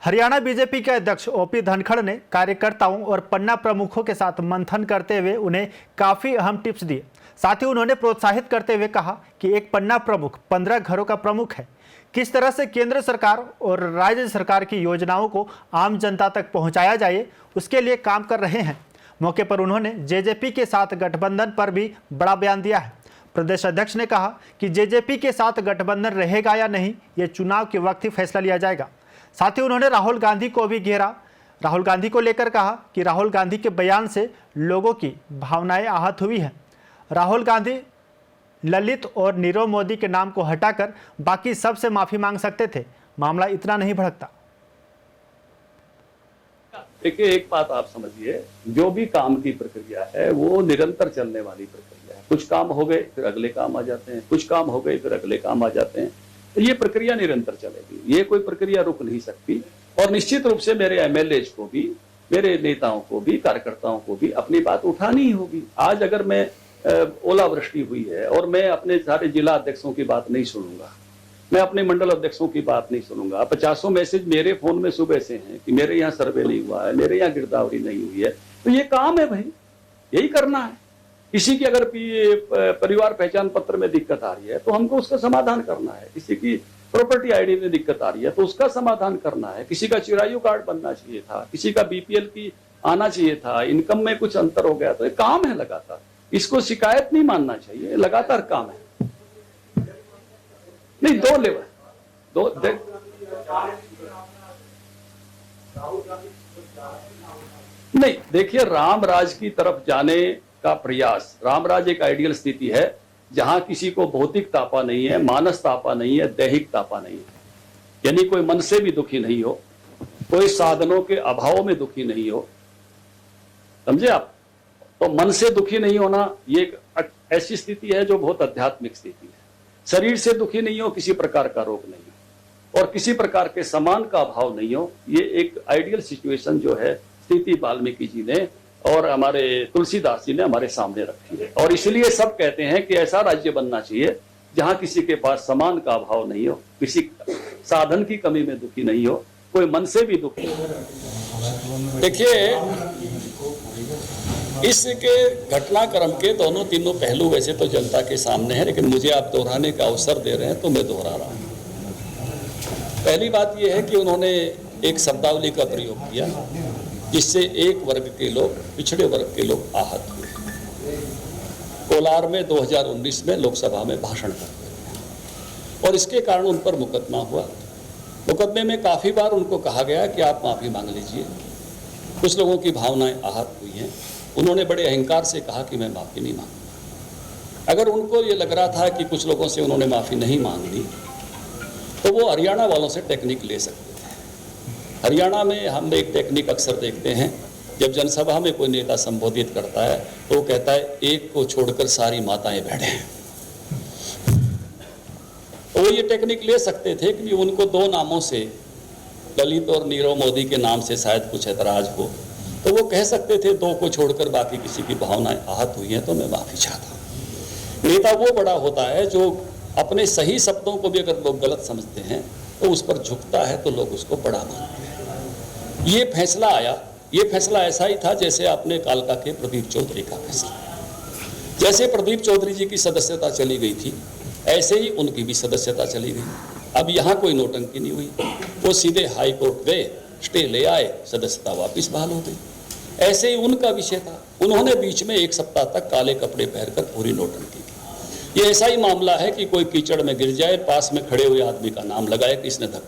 Haryana BJP के अध्यक्ष OP Dhankhar ने कार्यकर्ताओं और पन्ना प्रमुखों के साथ मंथन करते हुए उन्हें काफी अहम टिप्स दिए। साथ ही उन्होंने प्रोत्साहित करते हुए कहा कि एक पन्ना प्रमुख 15 घरों का प्रमुख है। किस तरह से केंद्र सरकार और राज्य सरकार की योजनाओं को आम जनता तक पहुंचाया जाए, उसके लिए काम कर रहे हैं। मौके पर उन्होंने जेजेपी के साथ गठबंधन पर भी बड़ा बयान दिया है। प्रदेश अध्यक्ष ने कहा कि जेजेपी के साथ गठबंधन रहेगा या नहीं, ये चुनाव के वक्त ही फैसला लिया जाएगा। साथ ही उन्होंने राहुल गांधी को भी घेरा। राहुल गांधी को लेकर कहा कि राहुल गांधी के बयान से लोगों की भावनाएं आहत हुई हैं। राहुल गांधी ललित और नीरव मोदी के नाम को हटाकर बाकी सब से माफी मांग सकते थे, मामला इतना नहीं भड़कता। देखिए, एक बात आप समझिए, जो भी काम की प्रक्रिया है वो निरंतर चलने वाली प्रक्रिया है। कुछ काम हो गए फिर अगले काम आ जाते हैं, कुछ काम हो गए फिर अगले काम आ जाते हैं, तो ये प्रक्रिया निरंतर चलेगी। ये कोई प्रक्रिया रुक नहीं सकती। और निश्चित रूप से मेरे एमएलए को भी, मेरे नेताओं को भी, कार्यकर्ताओं को भी अपनी बात उठानी ही होगी। आज अगर मैं ओलावृष्टि हुई है और मैं अपने सारे जिला अध्यक्षों की बात नहीं सुनूंगा, मैं अपने मंडल अध्यक्षों की बात नहीं सुनूंगा, 50 मैसेज मेरे फोन में सुबह से हैं कि मेरे यहाँ सर्वे नहीं हुआ है, मेरे यहाँ गिरदावरी नहीं हुई है, तो ये काम है भाई, यही करना है। किसी की अगर परिवार पहचान पत्र में दिक्कत आ रही है तो हमको उसका समाधान करना है। किसी की प्रॉपर्टी आईडी में दिक्कत आ रही है तो उसका समाधान करना है। किसी का चिरायु कार्ड बनना चाहिए था, किसी का बीपीएल की आना चाहिए था, इनकम में कुछ अंतर हो गया, तो ये काम है लगातार। इसको शिकायत नहीं मानना चाहिए, लगातार काम है। नहीं, दो लेवल, नहीं, देखिए, राम राज की तरफ जाने का प्रयास, रामराज एक आइडियल स्थिति है जहां किसी को भौतिक तापा नहीं है, मानस तापा नहीं है, दैहिक तापा नहीं है। यानी कोई मन से भी दुखी नहीं हो, कोई साधनों के अभाव में दुखी नहीं हो, समझे आप? तो मन से दुखी नहीं होना ये एक ऐसी स्थिति है जो बहुत आध्यात्मिक स्थिति है। शरीर से दुखी नहीं हो, किसी प्रकार का रोग नहीं हो और किसी प्रकार के सम्मान का अभाव नहीं हो, ये एक आइडियल सिचुएशन जो है स्थिति वाल्मीकि जी ने और हमारे तुलसीदास जी ने हमारे सामने रखी है। और इसलिए सब कहते हैं कि ऐसा राज्य बनना चाहिए जहां किसी के पास सम्मान का अभाव नहीं हो, किसी साधन की कमी में दुखी नहीं हो, कोई मन से भी दुखी हो। देखिए, इसके घटनाक्रम के दोनों तीनों पहलू वैसे तो जनता के सामने है, लेकिन मुझे आप दोहराने का अवसर दे रहे हैं तो मैं दोहरा रहा हूं। पहली बात यह है कि उन्होंने एक शब्दावली का प्रयोग किया जिससे एक वर्ग के लोग, पिछड़े वर्ग के लोग आहत हुए। कोलार में 2019 में लोकसभा में भाषण करते हुए, और इसके कारण उन पर मुकदमा हुआ। मुकदमे में काफ़ी बार उनको कहा गया कि आप माफ़ी मांग लीजिए। कुछ लोगों की भावनाएं आहत हुई हैं। उन्होंने बड़े अहंकार से कहा कि मैं माफ़ी नहीं मांगूंगा। अगर उनको ये लग रहा था कि कुछ लोगों से उन्होंने माफ़ी नहीं मांग ली तो वो हरियाणा वालों से टेक्निक ले सकते थे। हरियाणा में हम एक टेक्निक अक्सर देखते हैं, जब जनसभा में कोई नेता संबोधित करता है तो वो कहता है एक को छोड़कर सारी माताएं बैठे हैं। तो वो ये टेक्निक ले सकते थे कि उनको दो नामों से, ललित और नीरव मोदी के नाम से शायद कुछ ऐतराज हो, तो वो कह सकते थे दो को छोड़कर बाकी किसी की भावनाएं आहत हुई हैं तो मैं माफी चाहता हूँ। नेता वो बड़ा होता है जो अपने सही शब्दों को भी अगर लोग गलत समझते हैं तो उस पर झुकता है तो लोग उसको बड़ा मानते हैं। ये फैसला आया, ये फैसला ऐसा ही था जैसे आपने कालका के प्रदीप चौधरी का फैसला, जैसे प्रदीप चौधरी जी की सदस्यता चली गई थी ऐसे ही उनकी भी सदस्यता चली गई। अब यहाँ कोई नौटंकी नहीं हुई, वो सीधे हाई कोर्ट गए, स्टे ले आए, सदस्यता वापस बहाल हो गई। ऐसे ही उनका विषय था, उन्होंने बीच में 1 सप्ताह तक काले कपड़े पहनकर पूरी नौटंकी की। ये ऐसा ही मामला है कि कोई कीचड़ में गिर जाए, पास में खड़े हुए आदमी का नाम लगाए कि इसने धक्का